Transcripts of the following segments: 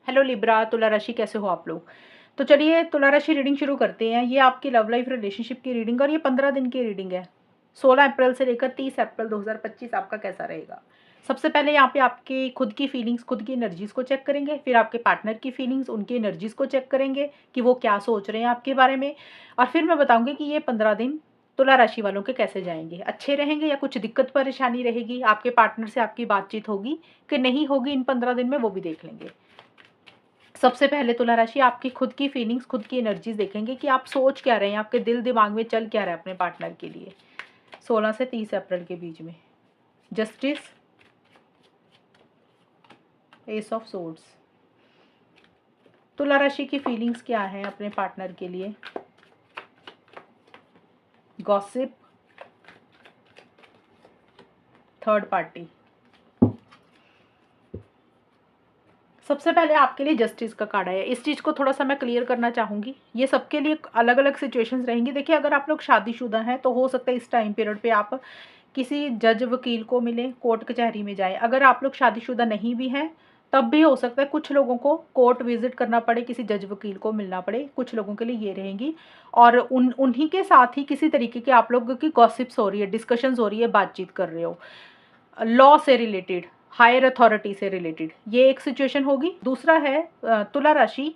Hello Libra, तुला राशि कैसे हो आप लोग। तो चलिए तुला राशि रीडिंग शुरू करते हैं। ये आपकी लव लाइफ रिलेशनशिप की रीडिंग और ये 15 दिन की रीडिंग है। 16 अप्रैल से लेकर 30 अप्रैल 2025 आपका कैसा रहेगा। सबसे पहले यहाँ पे आपकी खुद की फीलिंग्स, खुद की एनर्जीज को चेक करेंगे, फिर आपके पार्टनर की फीलिंग्स, उनकी एनर्जीज को चेक करेंगे कि वो क्या सोच रहे हैं आपके बारे में। और फिर मैं बताऊंगी कि ये 15 दिन तुला राशि वालों के कैसे जाएंगे, अच्छे रहेंगे या कुछ दिक्कत परेशानी रहेगी, आपके पार्टनर से आपकी बातचीत होगी कि नहीं होगी इन 15 दिन में, वो भी देख लेंगे। सबसे पहले तुला राशि आपकी खुद की फीलिंग्स, खुद की एनर्जीज देखेंगे कि आप सोच क्या रहे हैं, आपके दिल दिमाग में चल क्या रहा है अपने पार्टनर के लिए 16 से 30 अप्रैल के बीच में। Justice, S of swords. तुला राशि की फीलिंग्स क्या है अपने पार्टनर के लिए। Gossip, third party. सबसे पहले आपके लिए जस्टिस का कार्ड है। इस चीज़ को थोड़ा सा मैं क्लियर करना चाहूँगी, ये सबके लिए अलग अलग सिचुएशंस रहेंगी। देखिए, अगर आप लोग शादीशुदा हैं तो हो सकता है इस टाइम पीरियड पे आप किसी जज वकील को मिलें, कोर्ट कचहरी में जाएं। अगर आप लोग शादीशुदा नहीं भी हैं तब भी हो सकता है कुछ लोगों को कोर्ट विजिट करना पड़े, किसी जज वकील को मिलना पड़े, कुछ लोगों के लिए ये रहेंगी। और उन्हीं के साथ ही किसी तरीके के आप लोगों की गॉसिप्स हो रही है, डिस्कशंस हो रही है, बातचीत कर रहे हो लॉ से रिलेटेड, हायर अथॉरिटी से रिलेटेड, ये एक सिचुएशन होगी। दूसरा है तुला राशि,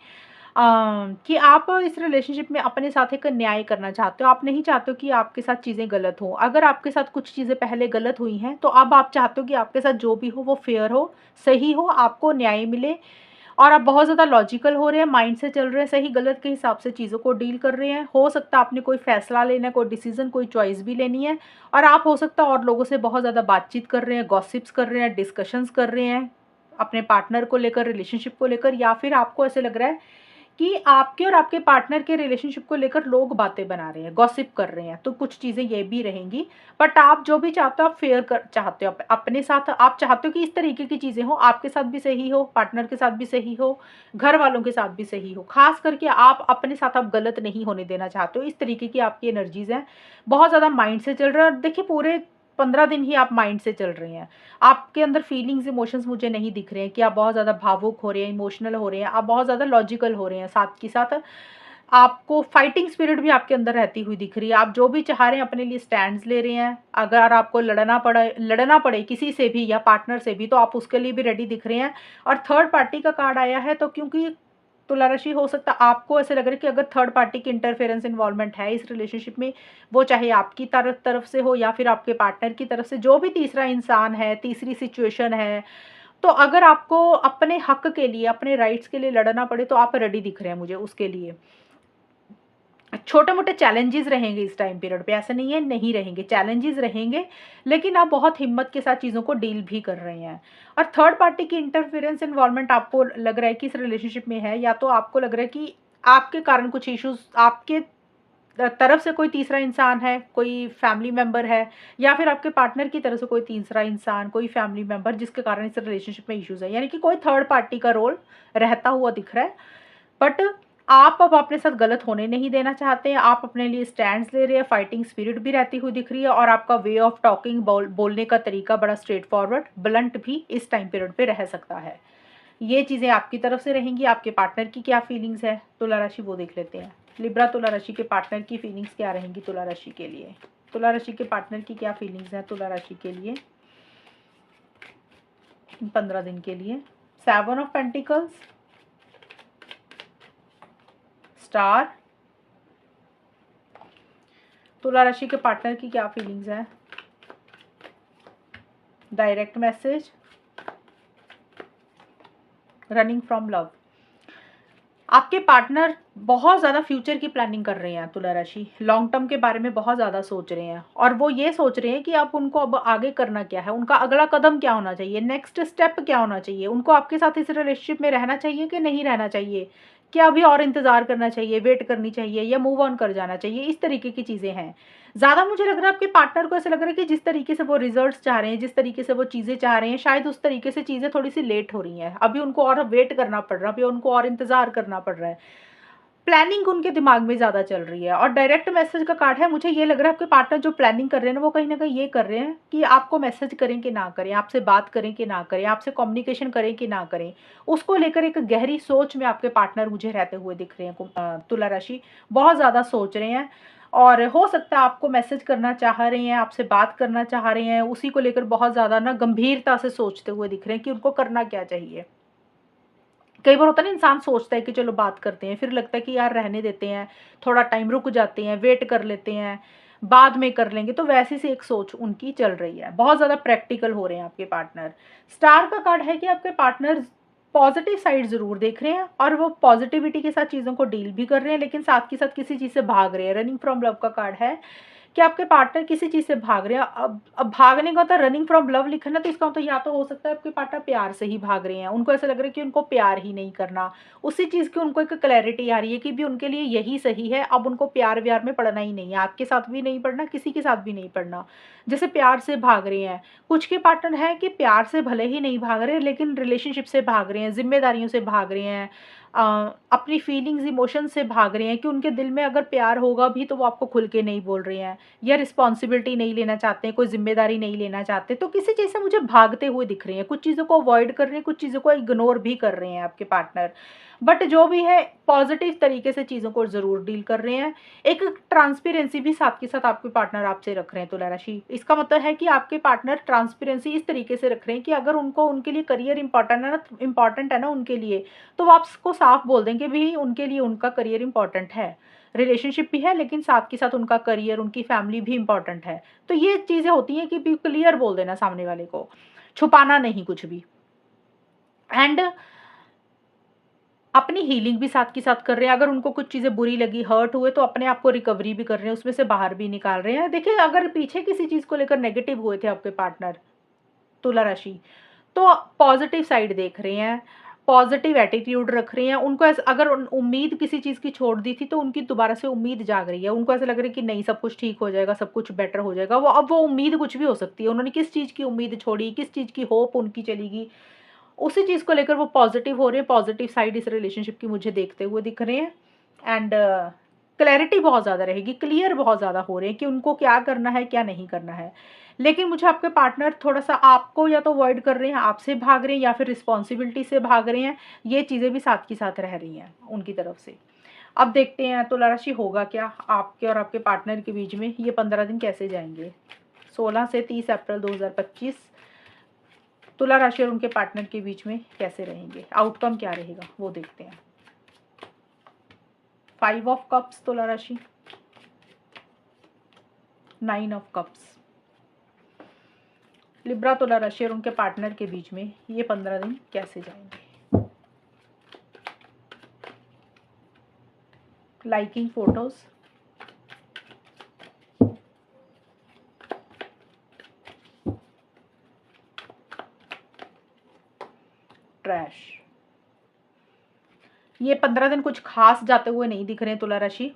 कि आप इस रिलेशनशिप में अपने साथ एक न्याय करना चाहते हो। आप नहीं चाहते हो कि आपके साथ चीज़ें गलत हों। अगर आपके साथ कुछ चीज़ें पहले गलत हुई हैं तो अब आप चाहते हो कि आपके साथ जो भी हो वो फेयर हो, सही हो, आपको न्याय मिले। और आप बहुत ज़्यादा लॉजिकल हो रहे हैं, माइंड से चल रहे हैं, सही गलत के हिसाब से चीज़ों को डील कर रहे हैं। हो सकता है आपने कोई फैसला लेना है, कोई डिसीजन, कोई चॉइस भी लेनी है, और आप हो सकता है और लोगों से बहुत ज़्यादा बातचीत कर रहे हैं, गॉसिप्स कर रहे हैं, डिस्कशंस कर रहे हैं अपने पार्टनर को लेकर, रिलेशनशिप को लेकर। या फिर आपको ऐसे लग रहा है कि आपके और आपके पार्टनर के रिलेशनशिप को लेकर लोग बातें बना रहे हैं, गॉसिप कर रहे हैं, तो कुछ चीज़ें ये भी रहेंगी। बट आप जो भी चाहते हो, आप फेयर कर चाहते हो अपने साथ। आप चाहते हो कि इस तरीके की चीज़ें हो, आपके साथ भी सही हो, पार्टनर के साथ भी सही हो, घर वालों के साथ भी सही हो। खास करके आप अपने साथ आप गलत नहीं होने देना चाहते हो। इस तरीके की आपकी एनर्जीज हैं, बहुत ज़्यादा माइंड से चल रहे हैं। और देखिए, पूरे 15 दिन ही आप माइंड से चल रहे हैं। आपके अंदर फीलिंग्स, इमोशंस मुझे नहीं दिख रहे हैं कि आप बहुत ज़्यादा भावुक हो रहे हैं, इमोशनल हो रहे हैं। आप बहुत ज़्यादा लॉजिकल हो रहे हैं। साथ के साथ आपको फाइटिंग स्पिरिट भी आपके अंदर रहती हुई दिख रही है। आप जो भी चाह रहे हैं अपने लिए स्टैंड्स ले रहे हैं। अगर आपको लड़ना पड़े किसी से भी या पार्टनर से भी, तो आप उसके लिए भी रेडी दिख रहे हैं। और थर्ड पार्टी का कार्ड आया है, तो क्योंकि तुला राशि, हो सकता है आपको ऐसे लग रहा है कि अगर थर्ड पार्टी की इंटरफेरेंस, इन्वॉल्वमेंट है इस रिलेशनशिप में, वो चाहे आपकी तरफ से हो या फिर आपके पार्टनर की तरफ से, जो भी तीसरा इंसान है, तीसरी सिचुएशन है, तो अगर आपको अपने हक के लिए, अपने राइट्स के लिए लड़ना पड़े तो आप रेडी दिख रहे हैं मुझे उसके लिए। छोटे मोटे चैलेंजेस रहेंगे इस टाइम पीरियड पे, ऐसा नहीं है नहीं रहेंगे, चैलेंजेस रहेंगे, लेकिन आप बहुत हिम्मत के साथ चीज़ों को डील भी कर रहे हैं। और थर्ड पार्टी की इंटरफेरेंस, इन्वॉल्वमेंट आपको लग रहा है कि इस रिलेशनशिप में है, या तो आपको लग रहा है कि आपके कारण कुछ इश्यूज, आपके तरफ से कोई तीसरा इंसान है, कोई फैमिली मेंबर है, या फिर आपके पार्टनर की तरफ से कोई तीसरा इंसान, कोई फैमिली मेंबर, जिसके कारण इस रिलेशनशिप में इश्यूज है। यानी कि कोई थर्ड पार्टी का रोल रहता हुआ दिख रहा है। बट आप अब अपने साथ गलत होने नहीं देना चाहते हैं। आप अपने लिए स्टैंड्स ले रहे हैं, फाइटिंग स्पिरिट भी रहती हुई दिख रही है। और आपका वे ऑफ टॉकिंग, बोलने का तरीका बड़ा स्ट्रेट फॉरवर्ड, ब्लंट भी इस टाइम पीरियड पे रह सकता है। ये चीज़ें आपकी तरफ से रहेंगी। आपके पार्टनर की क्या फीलिंग्स है तुला राशि, वो देख लेते हैं। लिब्रा, तुला राशि के पार्टनर की फीलिंग्स क्या रहेंगी तुला राशि के लिए। तुला राशि के पार्टनर की क्या फीलिंग्स हैं तुला राशि के लिए 15 दिन के लिए। 7 ऑफ पेंटिकल्स, स्टार। तुला राशि के पार्टनर की क्या फीलिंग्स है। Direct message, running from love. आपके पार्टनर बहुत ज़्यादा फ्यूचर की प्लानिंग कर रहे हैं तुला राशि, लॉन्ग टर्म के बारे में बहुत ज़्यादा सोच रहे हैं। और वो ये सोच रहे हैं कि आप उनको अब आगे करना क्या है, उनका अगला कदम क्या होना चाहिए, नेक्स्ट स्टेप क्या होना चाहिए, उनको आपके साथ इस रिलेशनशिप में रहना चाहिए कि नहीं रहना चाहिए, क्या अभी और इंतज़ार करना चाहिए, वेट करनी चाहिए, या मूव ऑन कर जाना चाहिए। इस तरीके की चीज़ें हैं। ज़्यादा मुझे लग रहा है आपके पार्टनर को ऐसा लग रहा है कि जिस तरीके से वो रिजल्ट्स चाह रहे हैं, जिस तरीके से वो चीज़ें चाह रहे हैं, शायद उस तरीके से चीज़ें थोड़ी सी लेट हो रही हैं। अभी उनको और वेट करना पड़ रहा है, अभी उनको और इंतज़ार करना पड़ रहा है। प्लानिंग उनके दिमाग में ज़्यादा चल रही है। और डायरेक्ट मैसेज का कार्ड है, मुझे ये लग रहा है आपके पार्टनर जो प्लानिंग कर रहे हैं ना, वो कहीं न कहीं ये कर रहे हैं कि आपको मैसेज करें कि ना करें, आपसे बात करें कि ना करें, आपसे कम्युनिकेशन करें कि ना करें। उसको लेकर एक गहरी सोच में आपके पार्टनर मुझे रहते हुए दिख रहे हैं, तुला राशि। बहुत ज़्यादा सोच रहे हैं और हो सकता है आपको मैसेज करना चाह रहे हैं, आपसे बात करना चाह रहे हैं, उसी को लेकर बहुत ज़्यादा ना गंभीरता से सोचते हुए दिख रहे हैं कि उनको करना क्या चाहिए। कई बार होता है ना, इंसान सोचता है कि चलो बात करते हैं, फिर लगता है कि यार रहने देते हैं, थोड़ा टाइम रुक जाते हैं, वेट कर लेते हैं, बाद में कर लेंगे। तो वैसी सी एक सोच उनकी चल रही है, बहुत ज़्यादा प्रैक्टिकल हो रहे हैं आपके पार्टनर। स्टार का कार्ड है कि आपके पार्टनर पॉजिटिव साइड ज़रूर देख रहे हैं और वो पॉजिटिविटी के साथ चीज़ों को डील भी कर रहे हैं, लेकिन साथ के साथ किसी चीज़ से भाग रहे हैं। रनिंग फ्रॉम लव का कार्ड है कि आपके पार्टनर किसी चीज़ से भाग रहे हैं। अब भागने का होता है, रनिंग फ्रॉम लव लिखा ना, तो इसका मतलब या तो हो सकता है आपके पार्टनर प्यार से ही भाग रहे हैं, उनको ऐसा लग रहा है कि उनको प्यार ही नहीं करना। उसी चीज़ की उनको एक क्लैरिटी आ रही है कि भी उनके लिए यही सही है, अब उनको प्यार व्यार में पड़ना ही नहीं है, आपके साथ भी नहीं पड़ना, किसी के साथ भी नहीं पड़ना। जैसे प्यार से भाग रहे हैं, कुछ के पार्टनर है कि प्यार से भले ही नहीं भाग रहे, लेकिन रिलेशनशिप से भाग रहे हैं, जिम्मेदारियों से भाग रहे हैं, अपनी फीलिंग्स इमोशन से भाग रहे हैं कि उनके दिल में अगर प्यार होगा भी तो वो आपको खुल के नहीं बोल रहे हैं, या रिस्पॉन्सिबिलिटी नहीं लेना चाहते हैं, कोई ज़िम्मेदारी नहीं लेना चाहते, तो किसी चीज़ से मुझे भागते हुए दिख रहे हैं। कुछ चीज़ों को अवॉइड कर रहे हैं, कुछ चीज़ों को इग्नोर भी कर रहे हैं आपके पार्टनर। बट जो भी है, पॉजिटिव तरीके से चीज़ों को ज़रूर डील कर रहे हैं। एक ट्रांसपेरेंसी भी साथ के साथ आपके पार्टनर आपसे रख रहे हैं तुला राशि। इसका मतलब है कि आपके पार्टनर ट्रांसपेरेंसी इस तरीके से रख रहे हैं कि अगर उनको उनके लिए करियर इंपॉर्टेंट है ना उनके लिए, तो वो आपको साफ बोल देंगे भी उनके लिए उनका करियर इंपॉर्टेंट है। रिलेशनशिप भी है, लेकिन साथ के साथ उनका करियर, उनकी फैमिली भी इंपॉर्टेंट है। तो ये चीज़ें होती हैं कि भी क्लियर बोल देना सामने वाले को, छुपाना नहीं कुछ भी। एंड अपनी हीलिंग भी साथ के साथ कर रहे हैं। अगर उनको कुछ चीज़ें बुरी लगी, हर्ट हुए, तो अपने आप को रिकवरी भी कर रहे हैं, उसमें से बाहर भी निकाल रहे हैं। देखिए, अगर पीछे किसी चीज़ को लेकर नेगेटिव हुए थे आपके पार्टनर तुला राशि, तो पॉजिटिव साइड देख रहे हैं, पॉजिटिव एटीट्यूड रख रहे हैं। उनको ऐसा, अगर उम्मीद किसी चीज़ की छोड़ दी थी, तो उनकी दोबारा से उम्मीद जाग रही है। उनको ऐसा लग रहा है कि नहीं, सब कुछ ठीक हो जाएगा, सब कुछ बेटर हो जाएगा। वो अब वो उम्मीद कुछ भी हो सकती है। उन्होंने किस चीज़ की उम्मीद छोड़ी, किस चीज़ की होप उनकी चली गई, उसी चीज़ को लेकर वो पॉजिटिव हो रहे हैं। पॉजिटिव साइड इस रिलेशनशिप की मुझे देखते हुए दिख रहे हैं। एंड क्लैरिटी बहुत ज़्यादा रहेगी, क्लियर बहुत ज़्यादा हो रहे हैं कि उनको क्या करना है, क्या नहीं करना है। लेकिन मुझे आपके पार्टनर थोड़ा-सा आपको या तो अवॉइड कर रहे हैं, आपसे भाग रहे हैं, या फिर रिस्पॉन्सिबिलिटी से भाग रहे हैं। ये चीज़ें भी साथ की साथ रह रही हैं उनकी तरफ से। अब देखते हैं तुला राशि होगा क्या आपके और आपके पार्टनर के बीच में, ये 15 दिन कैसे जाएँगे। 16 से 30 अप्रैल 2025 तुला राशि और उनके पार्टनर के बीच में कैसे रहेंगे, आउटकम क्या रहेगा वो देखते हैं। 5 ऑफ कप्स तुला राशि, 9 ऑफ कप्स। लिब्रा तुला राशि और उनके पार्टनर के बीच में ये 15 दिन कैसे जाएंगे। Liking photos, trash. ये 15 दिन कुछ खास जाते हुए नहीं दिख रहे हैं तुला राशि।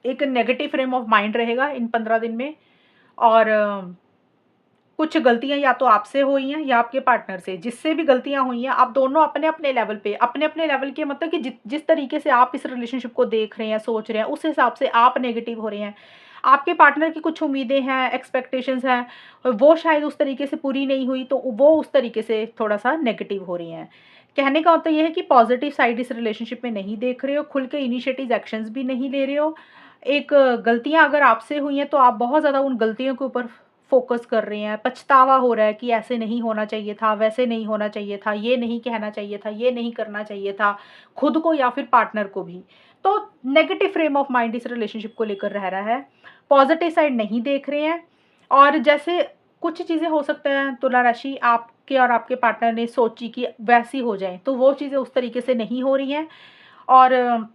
एक नेगेटिव फ्रेम ऑफ माइंड रहेगा इन 15 दिन में। और कुछ गलतियां या तो आपसे हुई हैं या आपके पार्टनर से, जिससे भी गलतियां हुई हैं, आप दोनों अपने अपने लेवल पे, अपने अपने लेवल के मतलब कि जिस तरीके से आप इस रिलेशनशिप को देख रहे हैं, सोच रहे हैं, उस हिसाब से आप नेगेटिव हो रहे हैं। आपके पार्टनर की कुछ उम्मीदें हैं, एक्सपेक्टेशंस हैं, वो शायद उस तरीके से पूरी नहीं हुई, तो वो उस तरीके से थोड़ा सा नेगेटिव हो रही हैं। कहने का मतलब ये है कि पॉजिटिव साइड इस रिलेशनशिप में नहीं देख रहे हो, खुल के इनिशिएटिव एक्शंस भी नहीं ले रहे हो। एक गलतियां अगर आपसे हुई हैं, तो आप बहुत ज़्यादा उन गलतियों के ऊपर फ़ोकस कर रहे हैं, पछतावा हो रहा है कि ऐसे नहीं होना चाहिए था, वैसे नहीं होना चाहिए था, ये नहीं कहना चाहिए था, ये नहीं करना चाहिए था, खुद को या फिर पार्टनर को भी। तो नेगेटिव फ्रेम ऑफ माइंड इस रिलेशनशिप को लेकर रह रहा है, पॉजिटिव साइड नहीं देख रहे हैं। और जैसे कुछ चीज़ें हो सकता है तुला राशि आपके और आपके पार्टनर ने सोची कि वैसी हो जाएँ, तो वो चीज़ें उस तरीके से नहीं हो रही हैं। और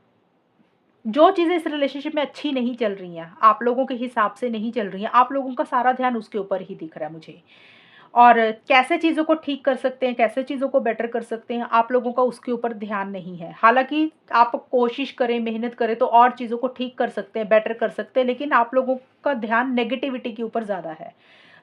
जो चीज़ें इस रिलेशनशिप में अच्छी नहीं चल रही हैं, आप लोगों के हिसाब से नहीं चल रही हैं, आप लोगों का सारा ध्यान उसके ऊपर ही दिख रहा है मुझे। और कैसे चीज़ों को ठीक कर सकते हैं, कैसे चीज़ों को बेटर कर सकते हैं, आप लोगों का उसके ऊपर ध्यान नहीं है। हालाँकि आप कोशिश करें, मेहनत करें, तो और चीज़ों को ठीक कर सकते हैं, बेटर कर सकते हैं, लेकिन आप लोगों का ध्यान नेगेटिविटी के ऊपर ज़्यादा है।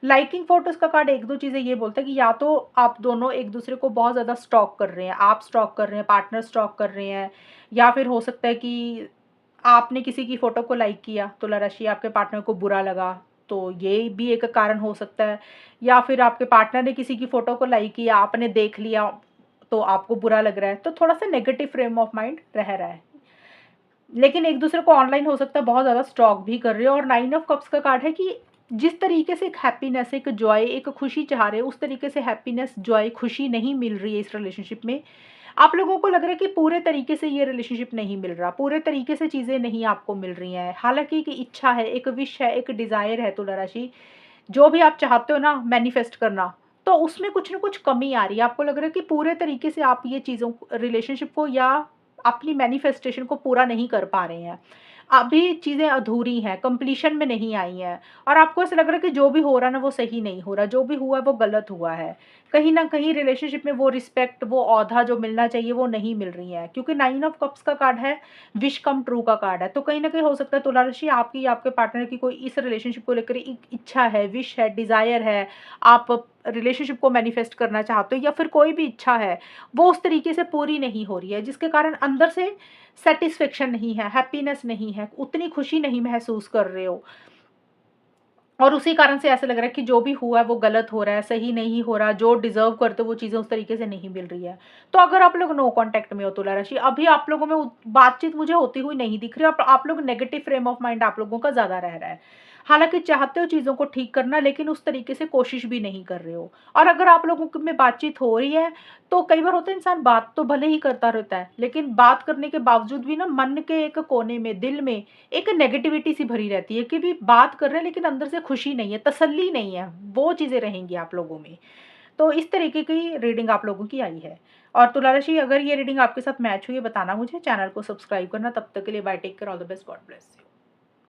लाइकिंग फ़ोटोज़ का कार्ड 1-2 चीज़ें ये बोलता है कि या तो आप दोनों एक-दूसरे को बहुत ज़्यादा स्टॉक कर रहे हैं, आप स्टॉक कर रहे हैं, पार्टनर स्टॉक कर रहे हैं, या फिर हो सकता है कि आपने किसी की फ़ोटो को लाइक किया, तुला राशि, आपके पार्टनर को बुरा लगा, तो ये भी एक कारण हो सकता है। या फिर आपके पार्टनर ने किसी की फ़ोटो को लाइक किया, आपने देख लिया, तो आपको बुरा लग रहा है, तो थोड़ा-सा नेगेटिव फ्रेम ऑफ माइंड रह रहा है। लेकिन एक-दूसरे को ऑनलाइन हो सकता है बहुत ज़्यादा स्टॉक भी कर रहे हो। और 9 ऑफ कप्स का कार्ड है कि जिस तरीके से एक हैप्पीनेस, एक जॉय, एक खुशी चाह रहे हो, उस तरीके से हैप्पीनेस, जॉय, खुशी नहीं मिल रही है इस रिलेशनशिप में। आप लोगों को लग रहा है कि पूरे तरीके से ये रिलेशनशिप नहीं मिल रहा, पूरे तरीके से चीज़ें नहीं आपको मिल रही हैं। हालाँकि एक इच्छा है, एक विश है, एक डिज़ायर है तुला राशि, जो भी आप चाहते हो ना मैनिफेस्ट करना, तो उसमें कुछ न कुछ कमी आ रही है। आपको लग रहा है कि पूरे तरीके से आप ये चीज़ों रिलेशनशिप को या अपनी मैनिफेस्टेशन को पूरा नहीं कर पा रहे हैं। अभी चीज़ें अधूरी हैं, कंप्लीशन में नहीं आई हैं, और आपको ऐसा लग रहा है कि जो भी हो रहा है ना वो सही नहीं हो रहा, जो भी हुआ है वो गलत हुआ है। कहीं न कहीं रिलेशनशिप में वो रिस्पेक्ट, वो औधा जो मिलना चाहिए वो नहीं मिल रही है, क्योंकि 9 ऑफ कप्स का कार्ड है, विश कम ट्रू का कार्ड है। तो कहीं न कहीं हो सकता है तुला राशि, आपकी या आपके पार्टनर की कोई इस रिलेशनशिप को लेकर एक इच्छा है, विश है, डिज़ायर है, आप रिलेशनशिप को मैनिफेस्ट करना चाहते हो, या फिर कोई भी इच्छा है, वो उस तरीके से पूरी नहीं हो रही है, जिसके कारण अंदर से सैटिस्फैक्शन नहीं है, हैप्पीनेस नहीं है, उतनी खुशी नहीं महसूस कर रहे हो। और उसी कारण से ऐसा लग रहा है कि जो भी हुआ है वो गलत हो रहा है, सही नहीं हो रहा, जो डिज़र्व करते हो वो चीज़ें उस तरीके से नहीं मिल रही है। तो अगर आप लोग नो कॉन्टैक्ट में हो तुला राशि, अभी आप लोगों में बातचीत मुझे होती हुई नहीं दिख रही है, और आप लोग नेगेटिव फ्रेम ऑफ माइंड आप लोगों का ज़्यादा रह रहा है। हालाँकि चाहते हो चीज़ों को ठीक करना, लेकिन उस तरीके से कोशिश भी नहीं कर रहे हो। और अगर आप लोगों क में बातचीत हो रही है, तो कई बार होता है इंसान बात तो भले ही करता रहता है, लेकिन बात करने के बावजूद भी ना मन के एक कोने में, दिल में एक नेगेटिविटी सी भरी रहती है कि भी बात कर रहे हैं लेकिन अंदर से खुशी नहीं है, तसल्ली नहीं है, वो चीज़ें रहेंगी आप लोगों में। तो इस तरीके की रीडिंग आप लोगों की आई है। और तुला राशि, अगर ये रीडिंग आपके साथ मैच हुई है बताना मुझे, चैनल को सब्सक्राइब करना। तब तक के लिए bye, take care, all the best, God bless you.